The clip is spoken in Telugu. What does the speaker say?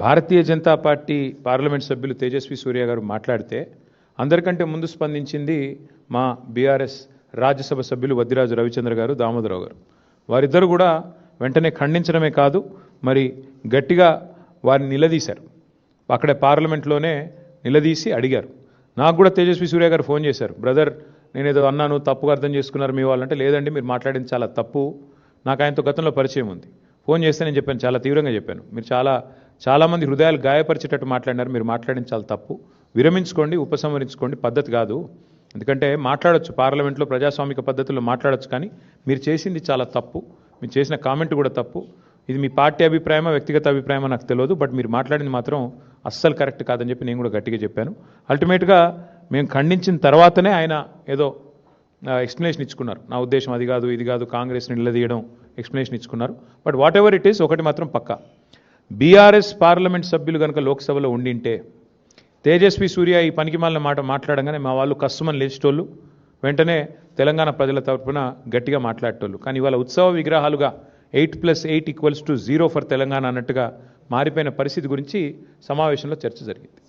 భారతీయ జనతా పార్టీ పార్లమెంట్ సభ్యులు తేజస్వి సూర్య గారు మాట్లాడితే అందరికంటే ముందు స్పందించింది మా బీఆర్ఎస్ రాజ్యసభ సభ్యులు వద్దిరాజు రవిచంద్ర గారు, దామోదరరావు గారు. వారిద్దరు కూడా వెంటనే ఖండించడమే కాదు, మరి గట్టిగా వారిని నిలదీశారు. అక్కడే పార్లమెంట్లోనే నిలదీసి అడిగారు. నాకు కూడా తేజస్వి సూర్య గారు ఫోన్ చేశారు. బ్రదర్, నేనేదో అన్నాను, తప్పుగా అర్థం చేసుకున్నారు మీ వాళ్ళంటే, లేదండి మీరు మాట్లాడింది చాలా తప్పు, నాకు ఆయనతో గతంలో పరిచయం ఉంది. ఫోన్ చేస్తే నేను చెప్పాను, చాలా తీవ్రంగా చెప్పాను, మీరు చాలామంది హృదయాలు గాయపరిచేటట్టు మాట్లాడినారు, మీరు మాట్లాడింది చాలా తప్పు, విరమించుకోండి, ఉపసంహరించుకోండి, పద్ధతి కాదు. ఎందుకంటే మాట్లాడొచ్చు, పార్లమెంట్లో ప్రజాస్వామిక పద్ధతుల్లో మాట్లాడొచ్చు, కానీ మీరు చేసింది చాలా తప్పు, మీరు చేసిన కామెంట్ కూడా తప్పు. ఇది మీ పార్టీ అభిప్రాయమా వ్యక్తిగత అభిప్రాయమా నాకు తెలియదు, బట్ మీరు మాట్లాడింది మాత్రం అస్సలు కరెక్ట్ కాదని చెప్పి నేను కూడా గట్టిగా చెప్పాను. అల్టిమేట్గా మేము ఖండించిన తర్వాతనే ఆయన ఏదో ఎక్స్ప్లెనేషన్ ఇచ్చుకున్నారు. నా ఉద్దేశం అది కాదు, ఇది కాదు, కాంగ్రెస్ని నిలదీయడం ఎక్స్ప్లెనేషన్ ఇచ్చుకున్నారు. But whatever it is, ఒకటి మాత్రం పక్కా, బీఆర్ఎస్ పార్లమెంట్ సభ్యులు కనుక లోక్సభలో ఉండింటే తేజస్వి సూర్య ఈ పనికిమాలిన మాట మాట్లాడంగానే మా వాళ్ళు కస్సుమని లేచేటోళ్ళు, వెంటనే తెలంగాణ ప్రజల తరఫున గట్టిగా మాట్లాడేటోళ్ళు. కానీ ఇవాళ ఉత్సవ విగ్రహాలుగా 8+8 = 0 ఫర్ తెలంగాణ అన్నట్టుగా మారిపోయిన పరిస్థితి గురించి సమావేశంలో చర్చ జరిగింది.